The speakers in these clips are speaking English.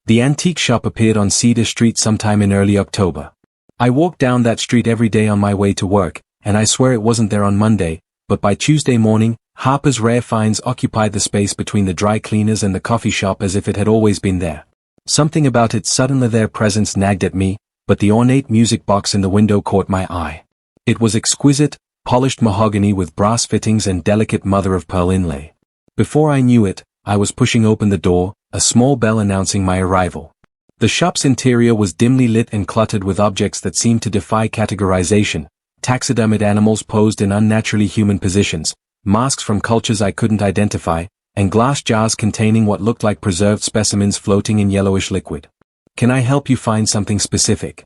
The antique shop appeared on Cedar Street sometime in early October. I walked down that street every day on my way to work, and I swear it wasn't there on Monday, but by Tuesday morning, Harper's Rare Finds occupied the space between the dry cleaners and the coffee shop as if it had always been there. Something about its suddenly there presence nagged at me, but the ornate music box in the window caught my eye. It was exquisite, polished mahogany with brass fittings and delicate mother-of-pearl inlay. Before I knew it, I was pushing open the door, a small bell announcing my arrival. The shop's interior was dimly lit and cluttered with objects that seemed to defy categorization, taxidermied animals posed in unnaturally human positions, masks from cultures I couldn't identify, and glass jars containing what looked like preserved specimens floating in yellowish liquid. "Can I help you find something specific?"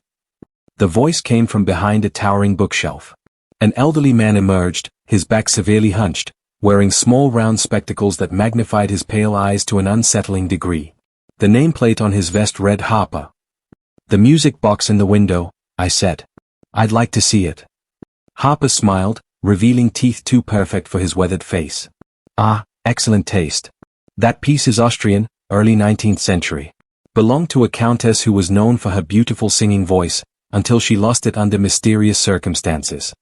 The voice came from behind a towering bookshelf. An elderly man emerged, his back severely hunched, wearing small round spectacles that magnified his pale eyes to an unsettling degree. The nameplate on his vest read Harper. "The music box in the window," I said. "I'd like to see it." Harper smiled, revealing teeth too perfect for his weathered face. "Ah, excellent taste. That piece is Austrian, early 19th century. Belonged to a countess who was known for her beautiful singing voice, until she lost it under mysterious circumstances."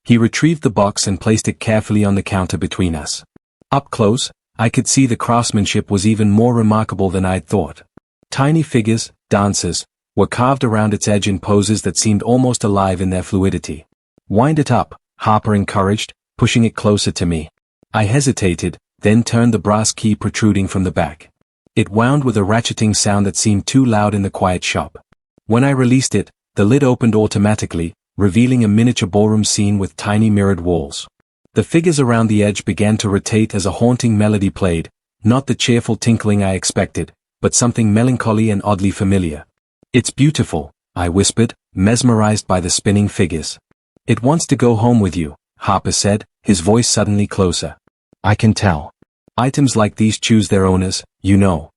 He retrieved the box and placed it carefully on the counter between us. Up close, I could see the craftsmanship was even more remarkable than I'd thought. Tiny figures, dancers, were carved around its edge in poses that seemed almost alive in their fluidity. "Wind it up," Harper encouraged, pushing it closer to me. I hesitated, then turned the brass key protruding from the back. It wound with a ratcheting sound that seemed too loud in the quiet shop. When I released it, the lid opened automatically, revealing a miniature ballroom scene with tiny mirrored walls. The figures around the edge began to rotate as a haunting melody played, not the cheerful tinkling I expected, but something melancholy and oddly familiar. "It's beautiful," I whispered, mesmerized by the spinning figures. "It wants to go home with you," Harper said, his voice suddenly closer. "I can tell. Items like these choose their owners, you know."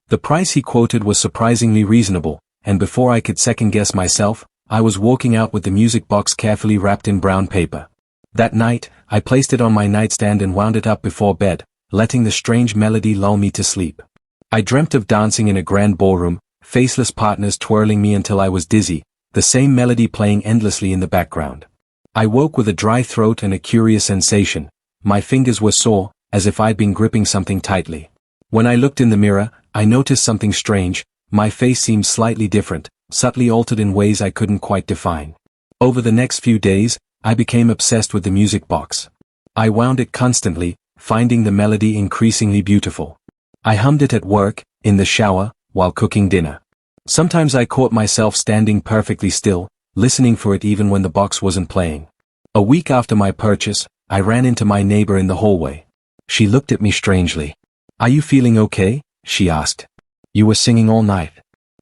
The price he quoted was surprisingly reasonable, and before I could second-guess myself, I was walking out with the music box carefully wrapped in brown paper. That night, I placed it on my nightstand and wound it up before bed, letting the strange melody lull me to sleep. I dreamt of dancing in a grand ballroom, faceless partners twirling me until I was dizzy, the same melody playing endlessly in the background. I woke with a dry throat and a curious sensation. My fingers were sore, as if I'd been gripping something tightly. When I looked in the mirror, I noticed something strange. My face seemed slightly different, subtly altered in ways I couldn't quite define. Over the next few days, I became obsessed with the music box. I wound it constantly, finding the melody increasingly beautiful. I hummed it at work, in the shower, while cooking dinner. Sometimes I caught myself standing perfectly still, listening for it even when the box wasn't playing. A week after my purchase, I ran into my neighbor in the hallway. She looked at me strangely. "Are you feeling okay?" she asked. "You were singing all night.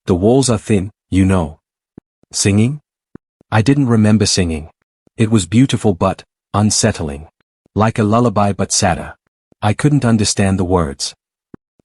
The walls are thin, you know." "Singing?" I didn't remember singing. It was beautiful but unsettling. Like a lullaby but sadder. I couldn't understand the words.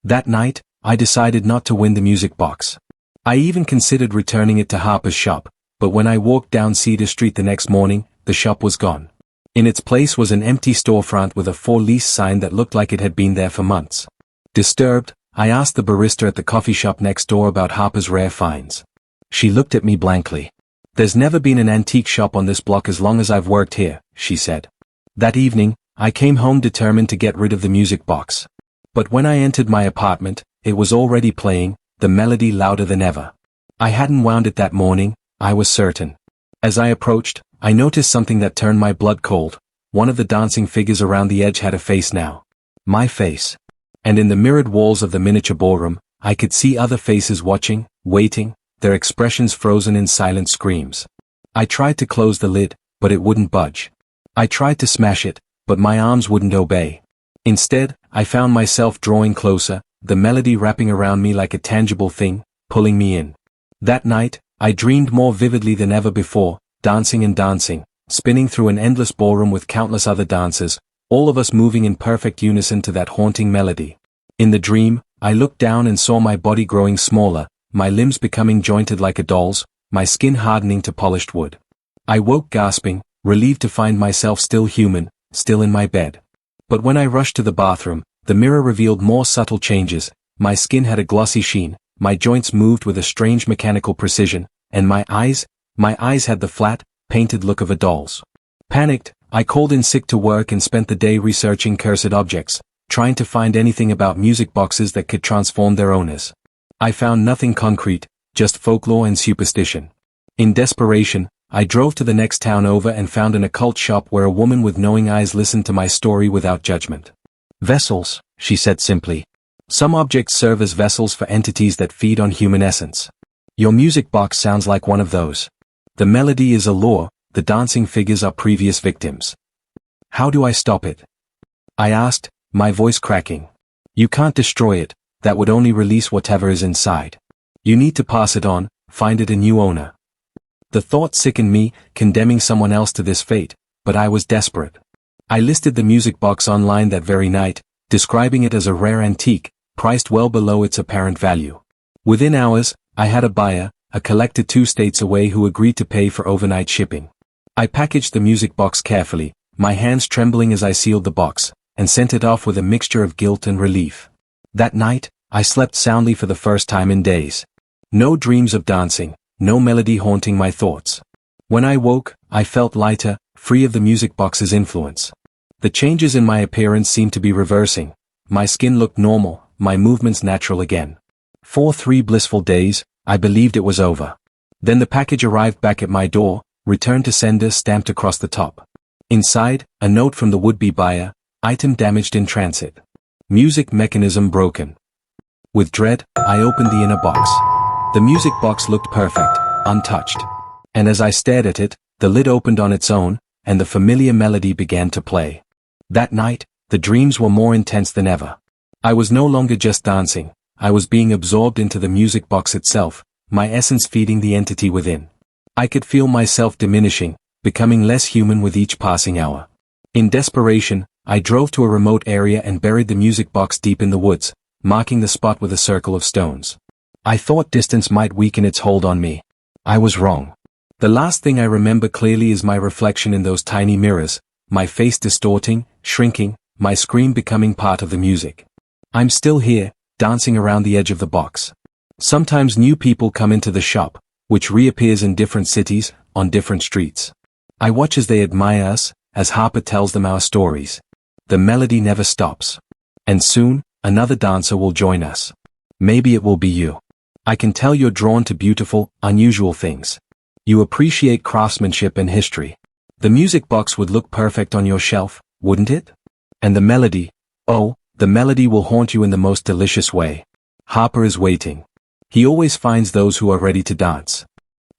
That night, I decided not to win the music box. I even considered returning it to Harper's shop, but when I walked down Cedar Street the next morning, the shop was gone. In its place was an empty storefront with a for lease sign that looked like it had been there for months. Disturbed, I asked the barista at the coffee shop next door about Harper's Rare Finds. She looked at me blankly. "There's never been an antique shop on this block as long as I've worked here," she said. That evening, I came home determined to get rid of the music box. But when I entered my apartment, it was already playing, the melody louder than ever. I hadn't wound it that morning, I was certain. As I approached, I noticed something that turned my blood cold. One of the dancing figures around the edge had a face now. My face. And in the mirrored walls of the miniature ballroom, I could see other faces watching, waiting, their expressions frozen in silent screams. I tried to close the lid, but it wouldn't budge. I tried to smash it, but my arms wouldn't obey. Instead, I found myself drawing closer, the melody wrapping around me like a tangible thing, pulling me in. That night, I dreamed more vividly than ever before, dancing and dancing, spinning through an endless ballroom with countless other dancers, all of us moving in perfect unison to that haunting melody. In the dream, I looked down and saw my body growing smaller, my limbs becoming jointed like a doll's, my skin hardening to polished wood. I woke gasping, relieved to find myself still human, still in my bed. But when I rushed to the bathroom, the mirror revealed more subtle changes. My skin had a glossy sheen, my joints moved with a strange mechanical precision, and my eyes had the flat, painted look of a doll's. Panicked, I called in sick to work and spent the day researching cursed objects, trying to find anything about music boxes that could transform their owners. I found nothing concrete, just folklore and superstition. In desperation, I drove to the next town over and found an occult shop where a woman with knowing eyes listened to my story without judgment. "Vessels," she said simply. "Some objects serve as vessels for entities that feed on human essence. Your music box sounds like one of those. The melody is a lure, the dancing figures are previous victims. How do I stop it?" I asked, my voice cracking. "You can't destroy it, that would only release whatever is inside. You need to pass it on, find it a new owner." The thought sickened me, condemning someone else to this fate, but I was desperate. I listed the music box online that very night, describing it as a rare antique, priced well below its apparent value. Within hours, I had a buyer, a collector 2 states away who agreed to pay for overnight shipping. I packaged the music box carefully, my hands trembling as I sealed the box, and sent it off with a mixture of guilt and relief. That night, I slept soundly for the first time in days. No dreams of dancing, no melody haunting my thoughts. When I woke, I felt lighter, free of the music box's influence. The changes in my appearance seemed to be reversing. My skin looked normal, my movements natural again. For 3 blissful days, I believed it was over. Then the package arrived back at my door, returned to sender stamped across the top. Inside, a note from the would-be buyer, item damaged in transit. Music mechanism broken. With dread, I opened the inner box. The music box looked perfect, untouched. And as I stared at it, the lid opened on its own, and the familiar melody began to play. That night, the dreams were more intense than ever. I was no longer just dancing, I was being absorbed into the music box itself, my essence feeding the entity within. I could feel myself diminishing, becoming less human with each passing hour. In desperation, I drove to a remote area and buried the music box deep in the woods, marking the spot with a circle of stones. I thought distance might weaken its hold on me. I was wrong. The last thing I remember clearly is my reflection in those tiny mirrors, my face distorting, shrinking, my scream becoming part of the music. I'm still here, dancing around the edge of the box. Sometimes new people come into the shop, which reappears in different cities, on different streets. I watch as they admire us, as Harper tells them our stories. The melody never stops. And soon, another dancer will join us. Maybe it will be you. I can tell you're drawn to beautiful, unusual things. You appreciate craftsmanship and history. The music box would look perfect on your shelf, wouldn't it? And the melody, oh, the melody will haunt you in the most delicious way. Harper is waiting. He always finds those who are ready to dance.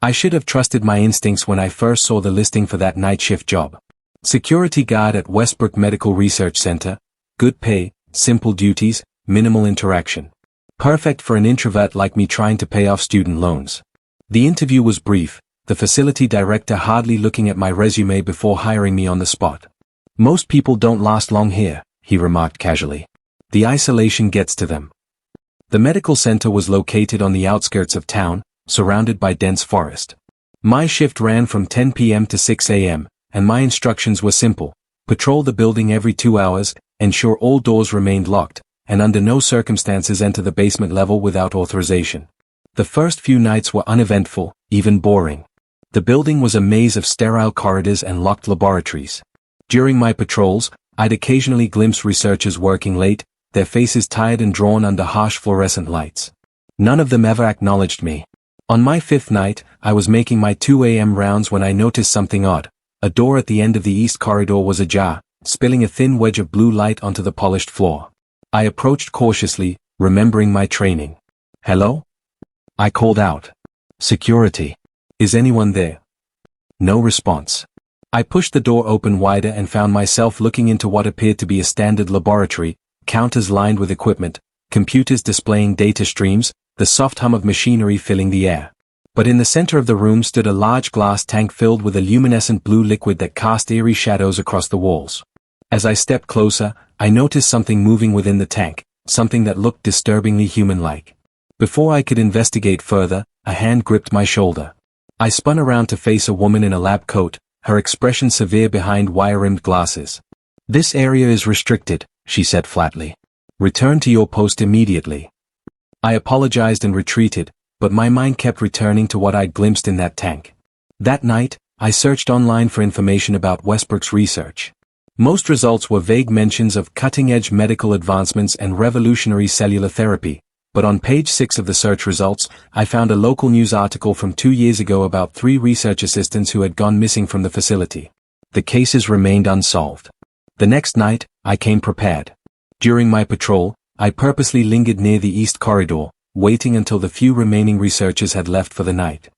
I should have trusted my instincts when I first saw the listing for that night shift job. Security guard at Westbrook Medical Research Center, good pay, simple duties, minimal interaction. Perfect for an introvert like me trying to pay off student loans. The interview was brief, the facility director hardly looking at my resume before hiring me on the spot. "Most people don't last long here," he remarked casually. "The isolation gets to them." The medical center was located on the outskirts of town, surrounded by dense forest. My shift ran from 10 p.m. to 6 a.m., and my instructions were simple: patrol the building every 2 hours, ensure all doors remained locked, and under no circumstances enter the basement level without authorization. The first few nights were uneventful, even boring. The building was a maze of sterile corridors and locked laboratories. During my patrols, I'd occasionally glimpse researchers working late, their faces tired and drawn under harsh fluorescent lights. None of them ever acknowledged me. On my 5th night, I was making my 2 a.m. rounds when I noticed something odd. A door at the end of the east corridor was ajar, spilling a thin wedge of blue light onto the polished floor. I approached cautiously, remembering my training. "Hello?" I called out. "Security. Is anyone there?" No response. I pushed the door open wider and found myself looking into what appeared to be a standard laboratory, counters lined with equipment, computers displaying data streams, the soft hum of machinery filling the air. But in the center of the room stood a large glass tank filled with a luminescent blue liquid that cast eerie shadows across the walls. As I stepped closer, I noticed something moving within the tank, something that looked disturbingly human-like. Before I could investigate further, a hand gripped my shoulder. I spun around to face a woman in a lab coat, her expression severe behind wire-rimmed glasses. "This area is restricted," she said flatly. "Return to your post immediately." I apologized and retreated, but my mind kept returning to what I'd glimpsed in that tank. That night, I searched online for information about Westbrook's research. Most results were vague mentions of cutting-edge medical advancements and revolutionary cellular therapy, but on page 6 of the search results, I found a local news article from 2 years ago about 3 research assistants who had gone missing from the facility. The cases remained unsolved. The next night, I came prepared. During my patrol, I purposely lingered near the East Corridor, waiting until the few remaining researchers had left for the night.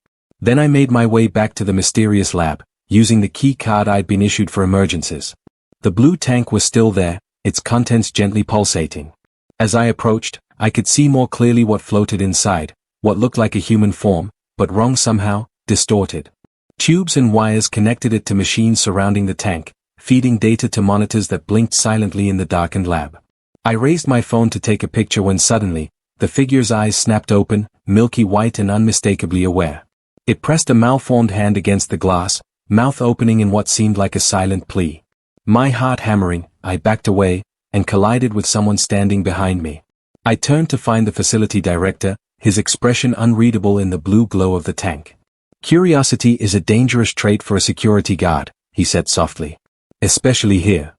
Then I made my way back to the mysterious lab, using the key card I'd been issued for emergencies. The blue tank was still there, its contents gently pulsating. As I approached, I could see more clearly what floated inside, what looked like a human form, but wrong somehow, distorted. Tubes and wires connected it to machines surrounding the tank, feeding data to monitors that blinked silently in the darkened lab. I raised my phone to take a picture when suddenly, the figure's eyes snapped open, milky white and unmistakably aware. It pressed a malformed hand against the glass, mouth opening in what seemed like a silent plea. My heart hammering, I backed away, and collided with someone standing behind me. I turned to find the facility director, his expression unreadable in the blue glow of the tank. "Curiosity is a dangerous trait for a security guard," he said softly. "Especially here."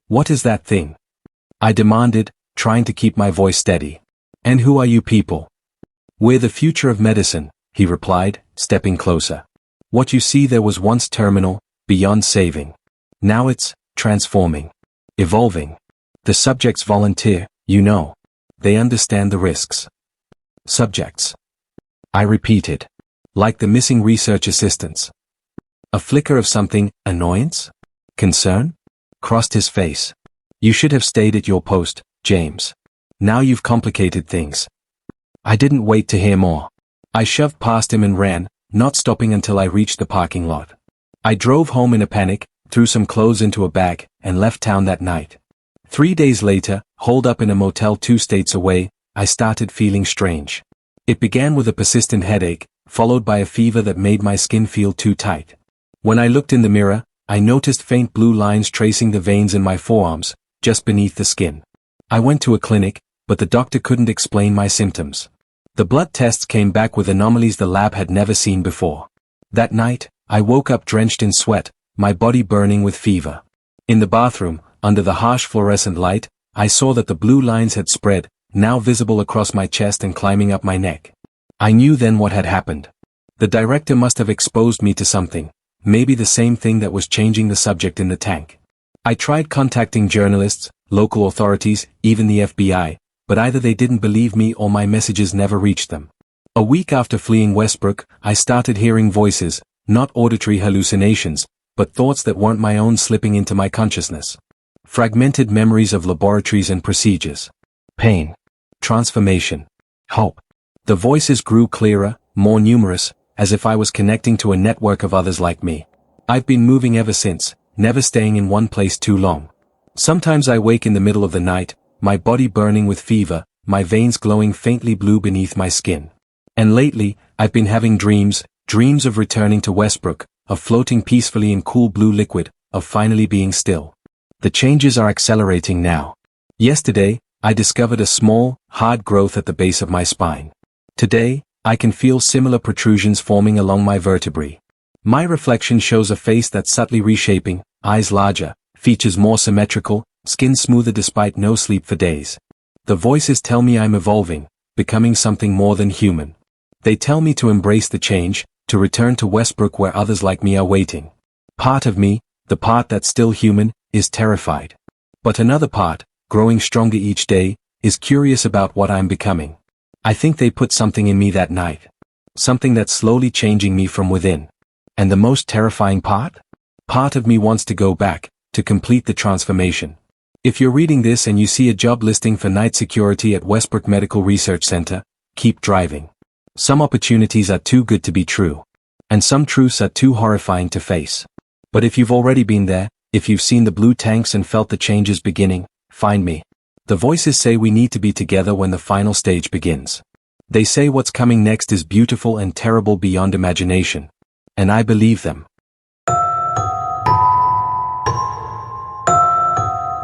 "What is that thing?" I demanded, trying to keep my voice steady. "And who are you people?" "We're the future of medicine," he replied, stepping closer. "What you see there was once terminal, beyond saving. Now it's transforming, evolving. The subjects volunteer, you know. They understand the risks." "Subjects," I repeated. "Like the missing research assistants." A flicker of something, annoyance? Concern? Crossed his face. "You should have stayed at your post, James. Now you've complicated things." I didn't wait to hear more. I shoved past him and ran, not stopping until I reached the parking lot. I drove home in a panic, threw some clothes into a bag, and left town that night. 3 days later, holed up in a motel 2 states away, I started feeling strange. It began with a persistent headache, followed by a fever that made my skin feel too tight. When I looked in the mirror, I noticed faint blue lines tracing the veins in my forearms, just beneath the skin. I went to a clinic, but the doctor couldn't explain my symptoms. The blood tests came back with anomalies the lab had never seen before. That night, I woke up drenched in sweat, my body burning with fever. In the bathroom, under the harsh fluorescent light, I saw that the blue lines had spread, now visible across my chest and climbing up my neck. I knew then what had happened. The director must have exposed me to something, maybe the same thing that was changing the subject in the tank. I tried contacting journalists, local authorities, even the FBI, but either they didn't believe me or my messages never reached them. A week after fleeing Westbrook, I started hearing voices, not auditory hallucinations, but thoughts that weren't my own slipping into my consciousness. Fragmented memories of laboratories and procedures. Pain. Transformation. Hope. The voices grew clearer, more numerous, as if I was connecting to a network of others like me. I've been moving ever since, never staying in one place too long. Sometimes I wake in the middle of the night, my body burning with fever, my veins glowing faintly blue beneath my skin. And lately, I've been having dreams of returning to Westbrook, of floating peacefully in cool blue liquid, of finally being still. The changes are accelerating now. Yesterday, I discovered a small, hard growth at the base of my spine. Today, I can feel similar protrusions forming along my vertebrae. My reflection shows a face that's subtly reshaping, eyes larger, features more symmetrical, skin smoother despite no sleep for days. The voices tell me I'm evolving, becoming something more than human. They tell me to embrace the change, to return to Westbrook where others like me are waiting. Part of me, the part that's still human, is terrified. But another part, growing stronger each day, is curious about what I'm becoming. I think they put something in me that night. Something that's slowly changing me from within. And the most terrifying part? Part of me wants to go back, to complete the transformation. If you're reading this and you see a job listing for night security at Westbrook Medical Research Center, keep driving. Some opportunities are too good to be true. And some truths are too horrifying to face. But if you've already been there, if you've seen the blue tanks and felt the changes beginning, find me. The voices say we need to be together when the final stage begins. They say what's coming next is beautiful and terrible beyond imagination. And I believe them.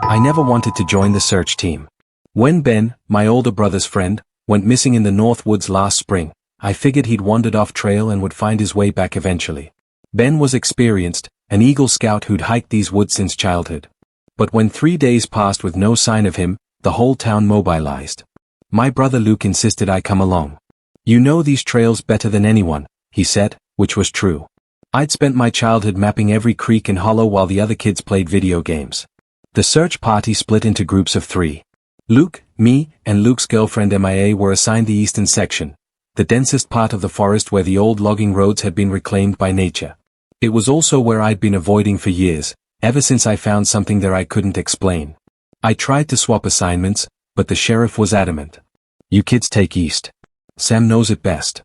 I never wanted to join the search team. When Ben, my older brother's friend, Went missing in the North Woods last spring. I figured he'd wandered off trail and would find his way back eventually. Ben was experienced, an Eagle Scout who'd hiked these woods since childhood. But when 3 days passed with no sign of him, the whole town mobilized. My brother Luke insisted I come along. "You know these trails better than anyone," he said, which was true. I'd spent my childhood mapping every creek and hollow while the other kids played video games. The search party split into groups of 3. Luke, me, and Luke's girlfriend MIA were assigned the eastern section, the densest part of the forest where the old logging roads had been reclaimed by nature. It was also where I'd been avoiding for years, ever since I found something there I couldn't explain. I tried to swap assignments, but the sheriff was adamant. "You kids take east. Sam knows it best."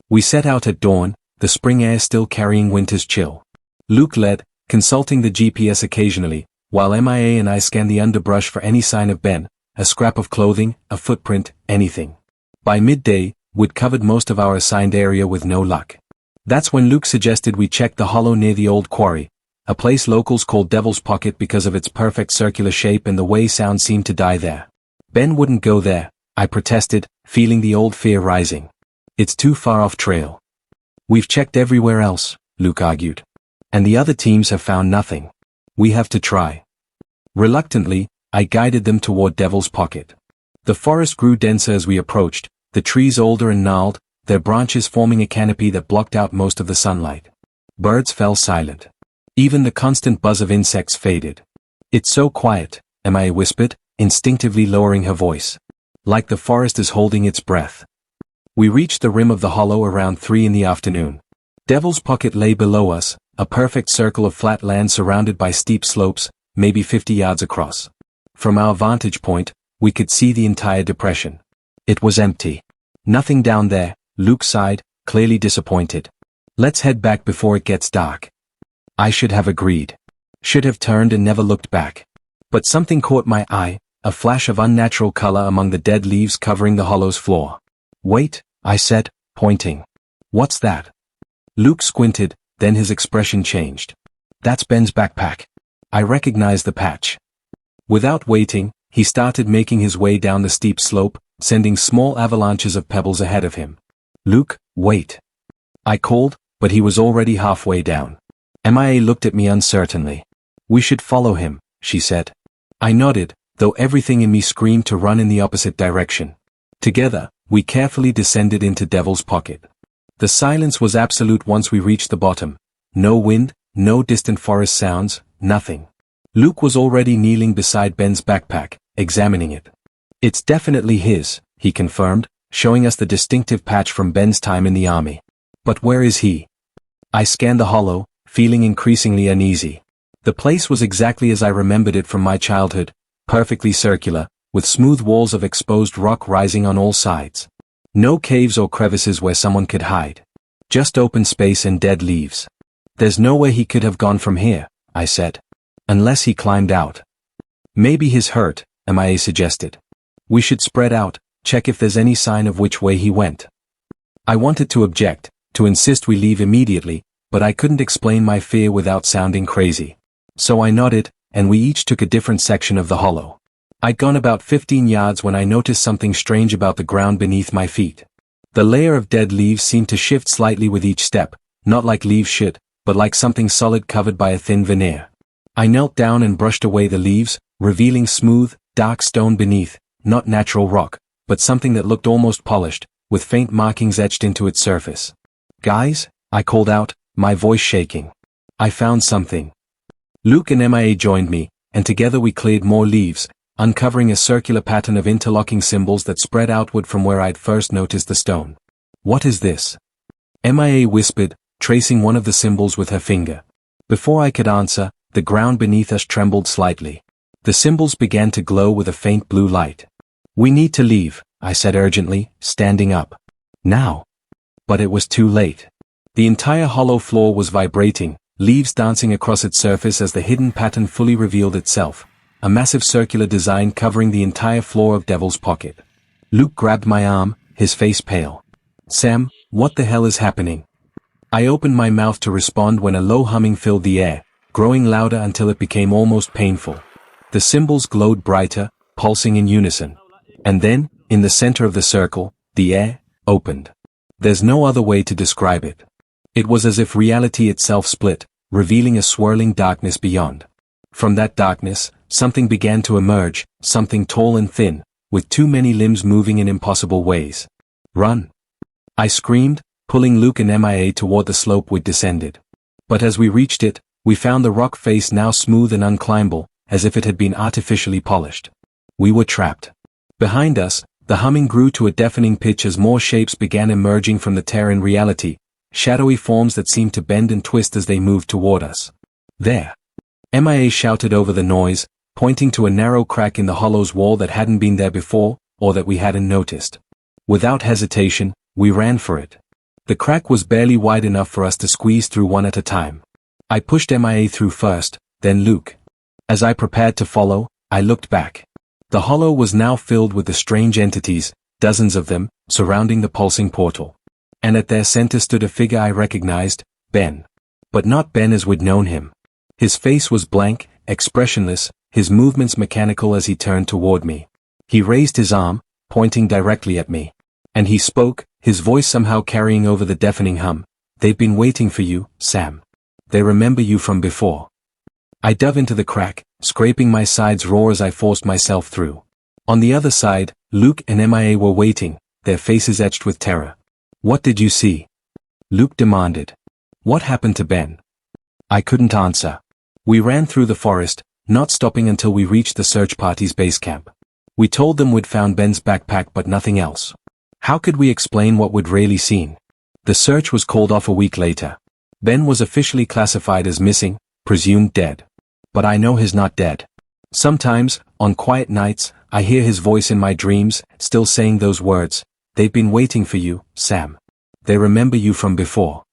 We set out at dawn, the spring air still carrying winter's chill. Luke led, consulting the GPS occasionally, while MIA and I scanned the underbrush for any sign of Ben, a scrap of clothing, a footprint, anything. By midday, we'd covered most of our assigned area with no luck. That's when Luke suggested we check the hollow near the old quarry, a place locals call Devil's Pocket because of its perfect circular shape and the way sound seemed to die there. Ben wouldn't go there, I protested, feeling the old fear rising. "It's too far off trail." "We've checked everywhere else," Luke argued. "And the other teams have found nothing. We have to try." Reluctantly, I guided them toward Devil's Pocket. The forest grew denser as we approached, the trees older and gnarled, their branches forming a canopy that blocked out most of the sunlight. Birds fell silent. Even the constant buzz of insects faded. "It's so quiet," Emma whispered, instinctively lowering her voice. "Like the forest is holding its breath." We reached the rim of the hollow around 3 in the afternoon. Devil's Pocket lay below us, a perfect circle of flat land surrounded by steep slopes, maybe 50 yards across. From our vantage point, we could see the entire depression. It was empty. "Nothing down there," Luke sighed, clearly disappointed. "Let's head back before it gets dark." I should have agreed. Should have turned and never looked back. But something caught my eye, a flash of unnatural color among the dead leaves covering the hollow's floor. "Wait," I said, pointing. "What's that?" Luke squinted, then his expression changed. "That's Ben's backpack." I recognized the patch. Without waiting, he started making his way down the steep slope, sending small avalanches of pebbles ahead of him. "Luke, wait." I called, but he was already halfway down. MIA looked at me uncertainly. "We should follow him," she said. I nodded, though everything in me screamed to run in the opposite direction. Together, we carefully descended into Devil's Pocket. The silence was absolute once we reached the bottom. No wind, no distant forest sounds, nothing. Luke was already kneeling beside Ben's backpack, examining it. "It's definitely his," he confirmed, showing us the distinctive patch from Ben's time in the army. "But where is he?" I scanned the hollow, feeling increasingly uneasy. The place was exactly as I remembered it from my childhood, perfectly circular, with smooth walls of exposed rock rising on all sides. No caves or crevices where someone could hide. Just open space and dead leaves. "There's no way he could have gone from here," I said. "Unless he climbed out." "Maybe he's hurt," MIA suggested. "We should spread out, check if there's any sign of which way he went." I wanted to object, to insist we leave immediately, but I couldn't explain my fear without sounding crazy. So I nodded, and we each took a different section of the hollow. I'd gone about 15 yards when I noticed something strange about the ground beneath my feet. The layer of dead leaves seemed to shift slightly with each step, not like leaves should, but like something solid covered by a thin veneer. I knelt down and brushed away the leaves, revealing smooth, dark stone beneath, not natural rock, but something that looked almost polished, with faint markings etched into its surface. "Guys," I called out, my voice shaking. "I found something." Luke and MIA joined me, and together we cleared more leaves, uncovering a circular pattern of interlocking symbols that spread outward from where I'd first noticed the stone. "What is this?" MIA whispered, tracing one of the symbols with her finger. Before I could answer, the ground beneath us trembled slightly. The symbols began to glow with a faint blue light. "We need to leave," I said urgently, standing up. "Now." But it was too late. The entire hollow floor was vibrating, leaves dancing across its surface as the hidden pattern fully revealed itself, a massive circular design covering the entire floor of Devil's Pocket. Luke grabbed my arm, his face pale. "Sam, what the hell is happening?" I opened my mouth to respond when a low humming filled the air, growing louder until it became almost painful. The symbols glowed brighter, pulsing in unison. And then, in the center of the circle, the air opened. There's no other way to describe it. It was as if reality itself split, revealing a swirling darkness beyond. From that darkness, something began to emerge, something tall and thin, with too many limbs moving in impossible ways. "Run!" I screamed, pulling Luke and MIA toward the slope we'd descended. But as we reached it, we found the rock face now smooth and unclimbable, as if it had been artificially polished. We were trapped. Behind us, the humming grew to a deafening pitch as more shapes began emerging from the tear in reality, shadowy forms that seemed to bend and twist as they moved toward us. "There!" MIA shouted over the noise, pointing to a narrow crack in the hollow's wall that hadn't been there before, or that we hadn't noticed. Without hesitation, we ran for it. The crack was barely wide enough for us to squeeze through one at a time. I pushed MIA through first, then Luke. As I prepared to follow, I looked back. The hollow was now filled with the strange entities, dozens of them, surrounding the pulsing portal. And at their center stood a figure I recognized, Ben. But not Ben as we'd known him. His face was blank, expressionless, his movements mechanical as he turned toward me. He raised his arm, pointing directly at me. And he spoke, his voice somehow carrying over the deafening hum. "They've been waiting for you, Sam. They remember you from before." I dove into the crack, scraping my sides raw as I forced myself through. On the other side, Luke and MIA were waiting, their faces etched with terror. "What did you see?" Luke demanded. "What happened to Ben?" I couldn't answer. We ran through the forest, not stopping until we reached the search party's base camp. We told them we'd found Ben's backpack but nothing else. How could we explain what we'd really seen? The search was called off a week later. Ben was officially classified as missing, presumed dead. But I know he's not dead. Sometimes, on quiet nights, I hear his voice in my dreams, still saying those words. "They've been waiting for you, Sam. They remember you from before."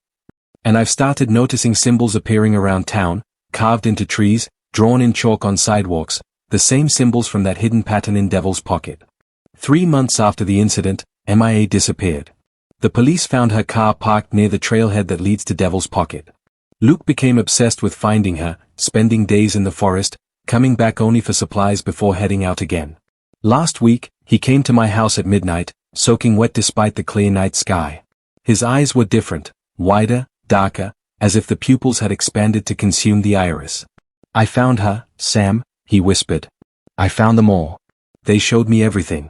And I've started noticing symbols appearing around town, carved into trees, drawn in chalk on sidewalks, the same symbols from that hidden pattern in Devil's Pocket. 3 months after the incident, MIA disappeared. The police found her car parked near the trailhead that leads to Devil's Pocket. Luke became obsessed with finding her, spending days in the forest, coming back only for supplies before heading out again. Last week, he came to my house at midnight, soaking wet despite the clear night sky. His eyes were different, wider, darker, as if the pupils had expanded to consume the iris. "I found her, Sam," he whispered. "I found them all. They showed me everything."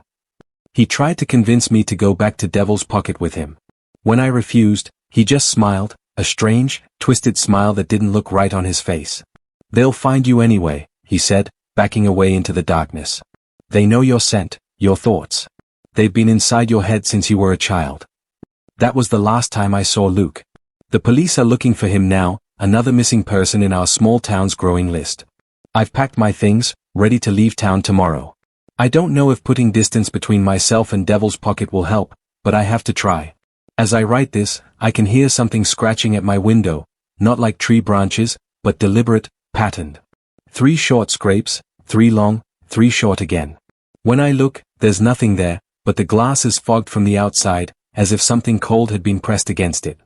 He tried to convince me to go back to Devil's Pocket with him. When I refused, he just smiled, a strange, twisted smile that didn't look right on his face. "They'll find you anyway," he said, backing away into the darkness. "They know your scent, your thoughts. They've been inside your head since you were a child." That was the last time I saw Luke. The police are looking for him now, another missing person in our small town's growing list. I've packed my things, ready to leave town tomorrow. I don't know if putting distance between myself and Devil's Pocket will help, but I have to try. As I write this, I can hear something scratching at my window, not like tree branches, but deliberate, patterned. 3 short scrapes, 3 long, 3 short again. When I look, there's nothing there, but the glass is fogged from the outside, as if something cold had been pressed against it.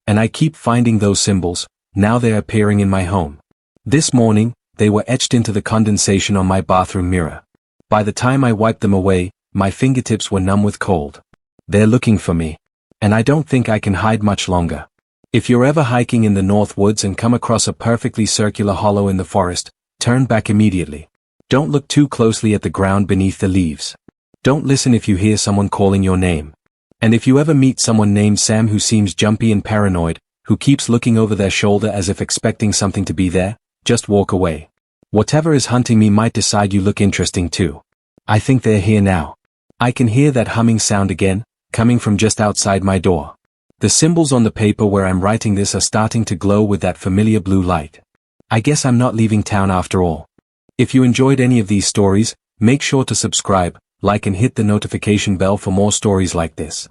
And I keep finding those symbols, now they're appearing in my home. This morning, they were etched into the condensation on my bathroom mirror. By the time I wiped them away, my fingertips were numb with cold. They're looking for me. And I don't think I can hide much longer. If you're ever hiking in the North Woods and come across a perfectly circular hollow in the forest, turn back immediately. Don't look too closely at the ground beneath the leaves. Don't listen if you hear someone calling your name. And if you ever meet someone named Sam who seems jumpy and paranoid, who keeps looking over their shoulder as if expecting something to be there, just walk away. Whatever is hunting me might decide you look interesting too. I think they're here now. I can hear that humming sound again, coming from just outside my door. The symbols on the paper where I'm writing this are starting to glow with that familiar blue light. I guess I'm not leaving town after all. If you enjoyed any of these stories, make sure to subscribe, like and hit the notification bell for more stories like this.